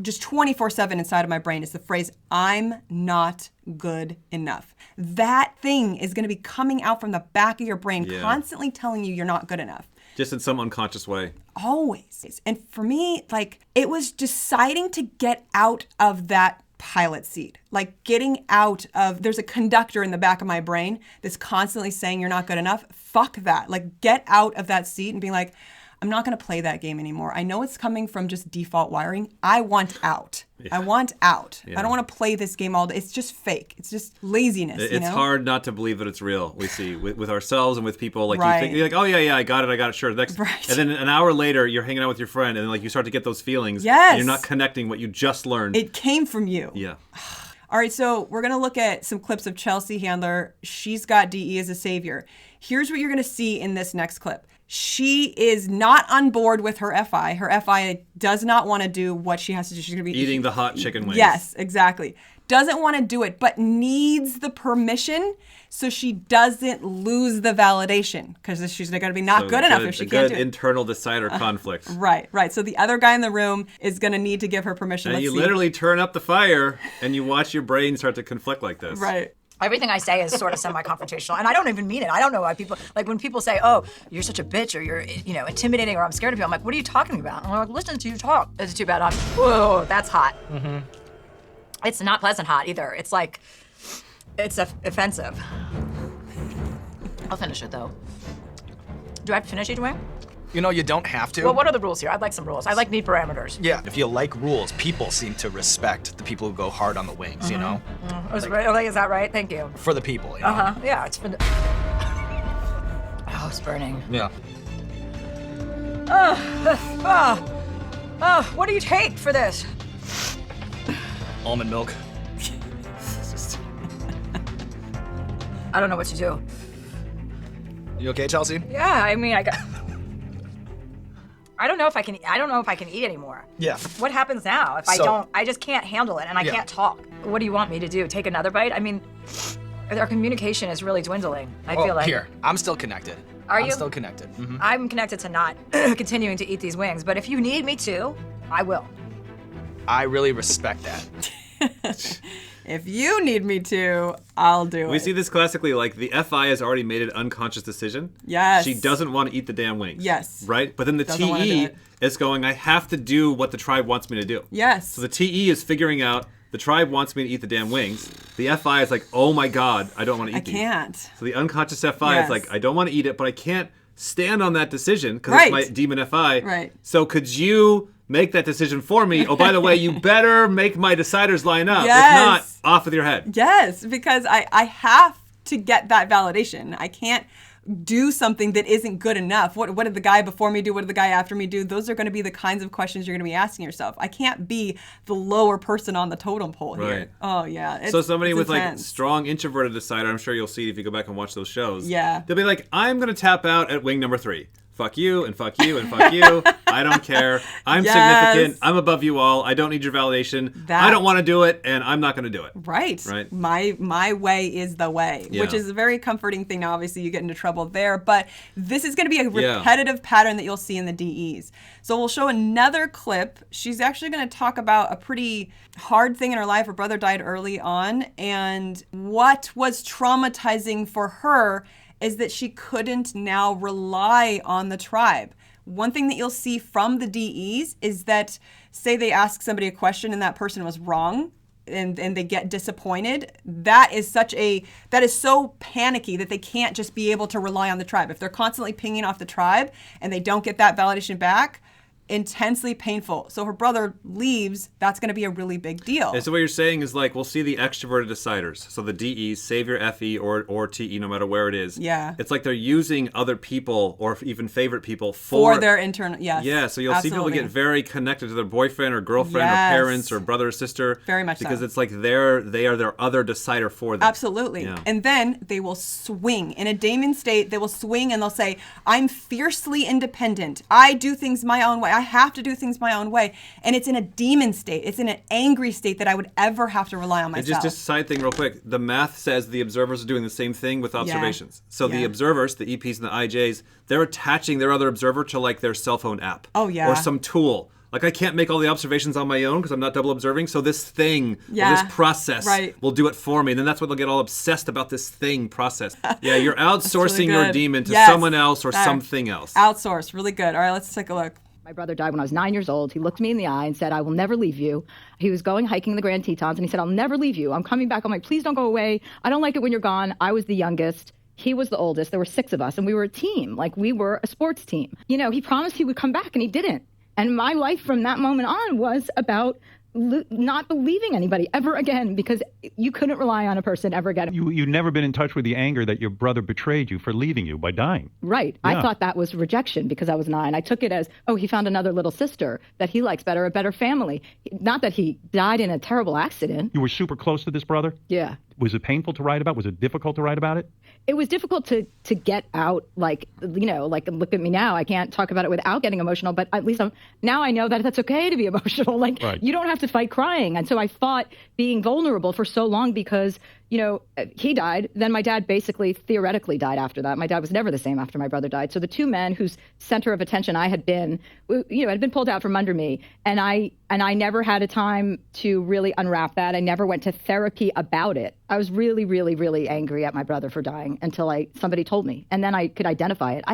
just 24/7 inside of my brain is the phrase, I'm not good enough. That thing is going to be coming out from the back of your brain, constantly telling you you're not good enough. Just in some unconscious way. Always. And for me, like, it was deciding to get out of that pilot seat. Like, getting out of, there's a conductor in the back of my brain that's constantly saying you're not good enough. Fuck that. Like, get out of that seat and be like, I'm not going to play that game anymore. I know it's coming from just default wiring. I want out. I want out. I don't want to play this game all day. It's just fake. It's just laziness. It's hard not to believe that it's real. We see with ourselves and with people. Like you think, you're like, oh yeah, I got it, sure. Next, and then an hour later, you're hanging out with your friend, and like you start to get those feelings. Yes. And you're not connecting what you just learned. It came from you. Yeah. All right, so we're going to look at some clips of Chelsea Handler. She's got DE as a savior. Here's what you're going to see in this next clip. She is not on board with her FI. Her FI does not want to do what she has to do. She's going to be eating the hot chicken wings. Yes, exactly. Doesn't want to do it, but needs the permission so she doesn't lose the validation, because she's going to be not good enough if she can't do it. Good internal decider conflict. Right. So the other guy in the room is going to need to give her permission. And you literally turn up the fire and you watch your brain start to conflict like this. Right. Everything I say is sort of semi-confrontational, and I don't even mean it. I don't know why people, like when people say, oh, you're such a bitch, or you're, intimidating, or I'm scared of you, I'm like, what are you talking about? And I'm like, listen to you talk. It's too bad. Whoa, that's hot. Mm-hmm. It's not pleasant hot either. It's like, it's offensive. I'll finish it though. Do I have to finish each way? You don't have to. Well, what are the rules here? I'd like some rules. I like neat parameters. Yeah, if you like rules, people seem to respect the people who go hard on the wings, you know? Is that right? Thank you. For the people, you know? Uh-huh, yeah, it's for the... Oh, it's burning. Yeah. What do you take for this? Almond milk. I don't know what to do. You okay, Chelsea? Yeah, I mean, I don't know if I can eat anymore. Yeah. What happens now if I just can't handle it and I can't talk? What do you want me to do? Take another bite? I mean, our communication is really dwindling. I feel like. Here, I'm still connected. Are you? I'm still connected. Mm-hmm. I'm connected to not continuing to eat these wings, but if you need me to, I will. I really respect that. If you need me to, I'll do it. We see this classically, like the FI has already made an unconscious decision. Yes. She doesn't want to eat the damn wings. Yes. Right? But then the TE is going, I have to do what the tribe wants me to do. Yes. So the TE is figuring out, the tribe wants me to eat the damn wings. The FI is like, oh my God, I don't want to eat these. I can't. So the unconscious FI is like, I don't want to eat it, but I can't stand on that decision because it's my demon FI. Right. So could you make that decision for me? Oh, by the way, you better make my deciders line up. Yes. If not, off with your head. Yes, because I have to get that validation. I can't do something that isn't good enough. What did the guy before me do? What did the guy after me do? Those are going to be the kinds of questions you're going to be asking yourself. I can't be the lower person on the totem pole here. Right. Oh, yeah. So somebody with intense. like strong introverted decider, I'm sure you'll see if you go back and watch those shows. Yeah. They'll be like, I'm going to tap out at wing number 3. Fuck you and fuck you and fuck you. I don't care. I'm significant. I'm above you all. I don't need your validation. I don't want to do it, and I'm not going to do it. Right. My way is the way, which is a very comforting thing. Now, obviously, you get into trouble there, but this is going to be a repetitive pattern that you'll see in the DEs. So we'll show another clip. She's actually going to talk about a pretty hard thing in her life. Her brother died early on, and what was traumatizing for her is that she couldn't now rely on the tribe. One thing that you'll see from the DEs is that, say they ask somebody a question and that person was wrong, and they get disappointed, that is so panicky that they can't just be able to rely on the tribe. If they're constantly pinging off the tribe and they don't get that validation back, intensely painful. So her brother leaves, that's going to be a really big deal. And so what you're saying is like, we'll see the extroverted deciders. So the DEs, savior, FE, or TE, no matter where it is. Yeah. It's like they're using other people or even favorite people for their internal, yes. Yeah, so you'll see people get very connected to their boyfriend or girlfriend or parents or brother or sister. Very much because so. it's like they are their other decider for them. Absolutely. Yeah. And then they will swing. In a daemon state, they will swing and they'll say, I'm fiercely independent. I do things my own way. I have to do things my own way. And it's in a demon state. It's in an angry state that I would ever have to rely on myself. And just a side thing real quick. The math says the observers are doing the same thing with observations. So the observers, the EPs and the IJs, they're attaching their other observer to like their cell phone app. Oh, yeah. Or some tool. Like, I can't make all the observations on my own because I'm not double observing. So this thing, or this process will do it for me. And then that's when they'll get all obsessed about this thing process. Yeah, you're outsourcing really your demon to someone else or something else. Outsource. Really good. All right, let's take a look. My brother died when I was 9 years old. He looked me in the eye and said, I will never leave you. He was going hiking in the Grand Tetons, and he said, I'll never leave you. I'm coming back. I'm like, please don't go away. I don't like it when you're gone. I was the youngest. He was the oldest. There were 6 of us, and we were a team. Like, we were a sports team. You know, he promised he would come back, and he didn't. And my life from that moment on was about not believing anybody ever again, because you couldn't rely on a person ever again. You'd never been in touch with the anger that your brother betrayed you for leaving you by dying. Right. Yeah. I thought that was rejection because I was 9. I took it as, oh, he found another little sister that he likes better, a better family. Not that he died in a terrible accident. You were super close to this brother? Yeah. Was it painful to write about? Was it difficult to write about it? It was difficult to get out, like, you know, like, look at me now. I can't talk about it without getting emotional, but at least now I know that that's okay to be emotional. Like, you don't have to fight crying. And so I fought being vulnerable for so long because, you know, he died. Then my dad basically theoretically died after that. My dad was never the same after my brother died. So the 2 men whose center of attention I had been, you know, had been pulled out from under me. And I never had a time to really unwrap that. I never went to therapy about it. I was really, really, really angry at my brother for dying until somebody told me. And then I could identify it.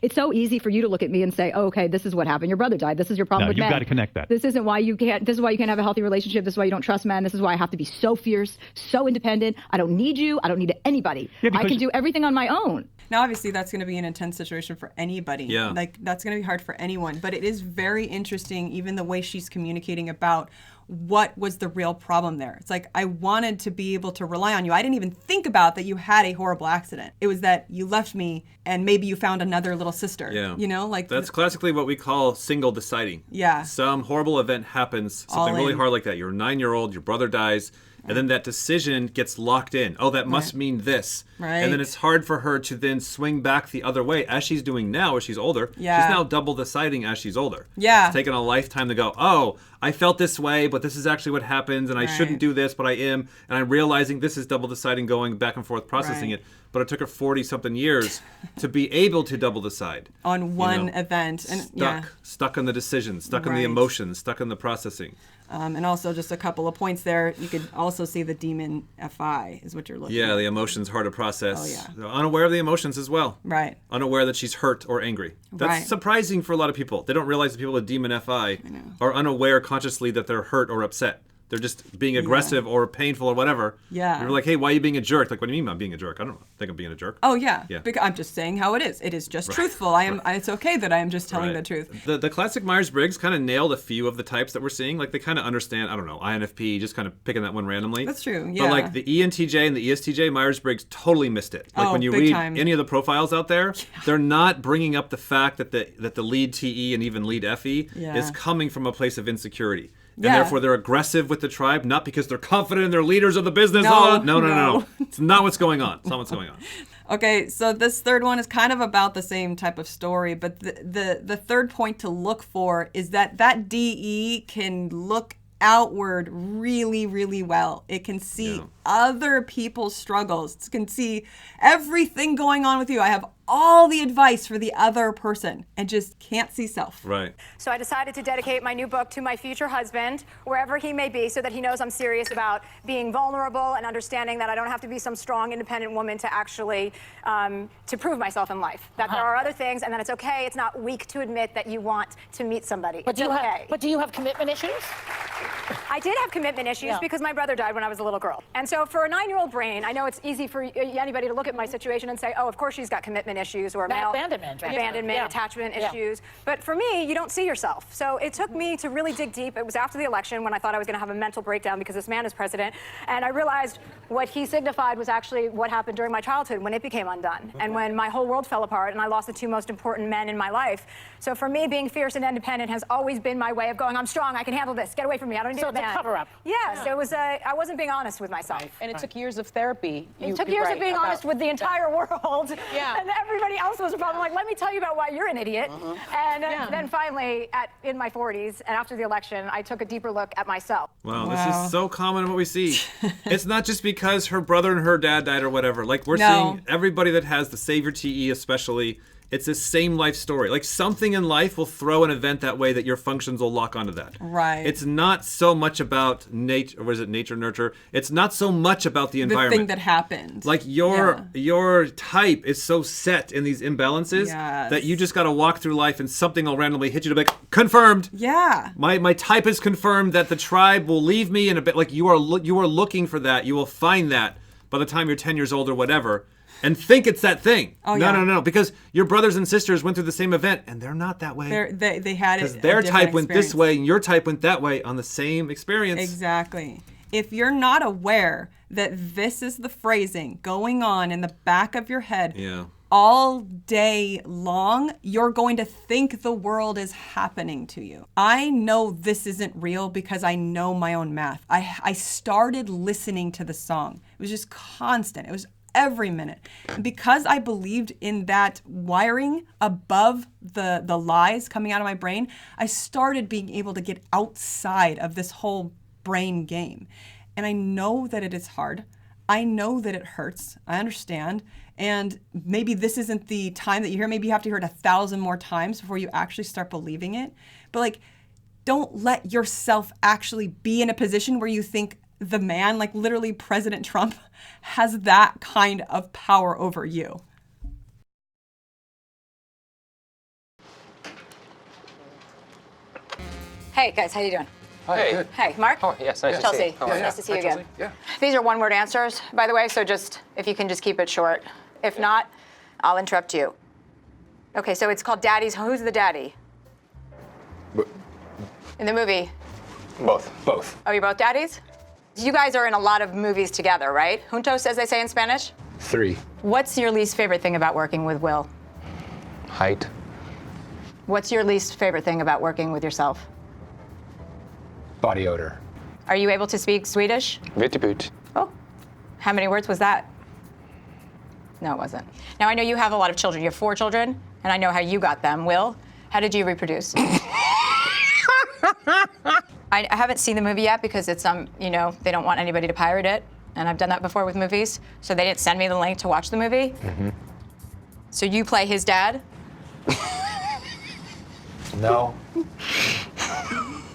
It's so easy for you to look at me and say, oh, okay, this is what happened. Your brother died. This is your problem with men. You've got to connect that. This is why you can't have a healthy relationship. This is why you don't trust men. This is why I have to be so fierce, so independent. I don't need you. I don't need anybody. Yeah, I can do everything on my own. Now, obviously, that's going to be an intense situation for anybody. Yeah. Like, that's going to be hard for anyone. But it is very interesting, even the way she's communicating about what was the real problem there. It's like, I wanted to be able to rely on you. I didn't even think about that you had a horrible accident. It was that you left me and maybe you found another little sister. Yeah. You know, like that's classically what we call single deciding. Yeah. Some horrible event happens, something really hard like that. You're a 9-year-old, your brother dies, and then that decision gets locked in. Oh, that must mean this. Right. And then it's hard for her to then swing back the other way, as she's doing now as she's older. Yeah. She's now double deciding as she's older. Yeah. It's taken a lifetime to go, oh, I felt this way, but this is actually what happens, and I shouldn't do this, but I am. And I'm realizing this is double deciding, going back and forth, processing it. But it took her 40-something years to be able to double decide. On one event. And stuck on the decision, stuck on the emotions, stuck on the processing. And also just a couple of points there. You could also see the demon FI is what you're looking at. Yeah, the emotions hard to process. Oh, yeah. They're unaware of the emotions as well. Right. Unaware that she's hurt or angry. That's surprising for a lot of people. They don't realize that people with demon FI are unaware consciously that they're hurt or upset. They're just being aggressive or painful or whatever. Yeah. You're like, hey, why are you being a jerk? Like, what do you mean I'm being a jerk? I don't think I'm being a jerk. Oh, yeah. Because I'm just saying how it is. It is just truthful. It's okay that I am just telling the truth. The classic Myers-Briggs kind of nailed a few of the types that we're seeing. Like, they kind of understand, I don't know, INFP, just kind of picking that one randomly. That's true, yeah. But, like, the ENTJ and the ESTJ, Myers-Briggs totally missed it. Like, when you read any of the profiles out there, they're not bringing up the fact that the lead TE and even lead FE is coming from a place of insecurity. And therefore, they're aggressive with the tribe, not because they're confident in their leaders of the business. No. It's not what's going on. It's not what's going on. Okay, so this third one is kind of about the same type of story, but the third point to look for is that DE can look outward really, really well. It can see other people's struggles. It can see everything going on with you. I have all the advice for the other person and just can't see self. Right. So I decided to dedicate my new book to my future husband, wherever he may be, so that he knows I'm serious about being vulnerable and understanding that I don't have to be some strong, independent woman to actually to prove myself in life. That there are other things, and that it's okay. It's not weak to admit that you want to meet somebody. But do you have commitment issues? I did have commitment issues because my brother died when I was a little girl. And so for a 9-year-old brain, I know it's easy for anybody to look at my situation and say, oh, of course she's got commitment issues or male abandonment, attachment issues. But for me, you don't see yourself. So it took me to really dig deep. It was after the election when I thought I was going to have a mental breakdown because this man is president. And I realized what he signified was actually what happened during my childhood when it became undone and when my whole world fell apart and I lost the 2 most important men in my life. So for me, being fierce and independent has always been my way of going, I'm strong, I can handle this, get away from me, I don't need a man. So it's a cover-up. Yes, it was I wasn't being honest with myself. And it took years of therapy. It took years of being honest with the entire world. And everybody else was a problem. Like, let me tell you about why you're an idiot. And then finally, in my 40s, and after the election, I took a deeper look at myself. Wow, this is so common in what we see. It's not just because her brother and her dad died or whatever. Like, we're seeing everybody that has the Savior TE especially It's the same life story. Like something in life will throw an event that way that your functions will lock onto that. Right. It's not so much about nature, nurture? It's not so much about the environment. The thing that happened. Like your type is so set in these imbalances that you just got to walk through life and something will randomly hit you to be like, confirmed. Yeah. My type is confirmed that the tribe will leave me in a bit. Like you are looking for that. You will find that by the time you're 10 years old or whatever. And think it's that thing. Oh, no. Because your brothers and sisters went through the same event, and they're not that way. They had it. Because their type went this way, and your type went that way on the same experience. Exactly. If you're not aware that this is the phrasing going on in the back of your head all day long, you're going to think the world is happening to you. I know this isn't real because I know my own math. I started listening to the song. It was just constant. It was every minute. And because I believed in that wiring above the lies coming out of my brain, I started being able to get outside of this whole brain game. And I know that it is hard. I know that it hurts. I understand. And maybe this isn't the time that you hear. Maybe you have to hear it 1,000 more times before you actually start believing it. But like, don't let yourself actually be in a position where you think the man, like literally President Trump, has that kind of power over you. Hey guys, how you doing? Hi, good. Hey, Mark? Oh, yes, nice Chelsea. to see you. Nice to see you again. Yeah. These are one-word answers, by the way, so just, if you can just keep it short. If not, I'll interrupt you. Okay, so it's called Daddy's. Who's the daddy? In the movie? Both. Oh, you're both daddies? You guys are in a lot of movies together, right? Juntos, as they say in Spanish? 3. What's your least favorite thing about working with Will? Height. What's your least favorite thing about working with yourself? Body odor. Are you able to speak Swedish? Vittiput. Oh, how many words was that? No, it wasn't. Now, I know you have a lot of children. You have 4 children, and I know how you got them. Will, how did you reproduce? I haven't seen the movie yet because it's, they don't want anybody to pirate it. And I've done that before with movies. So they didn't send me the link to watch the movie. Mm-hmm. So you play his dad? No.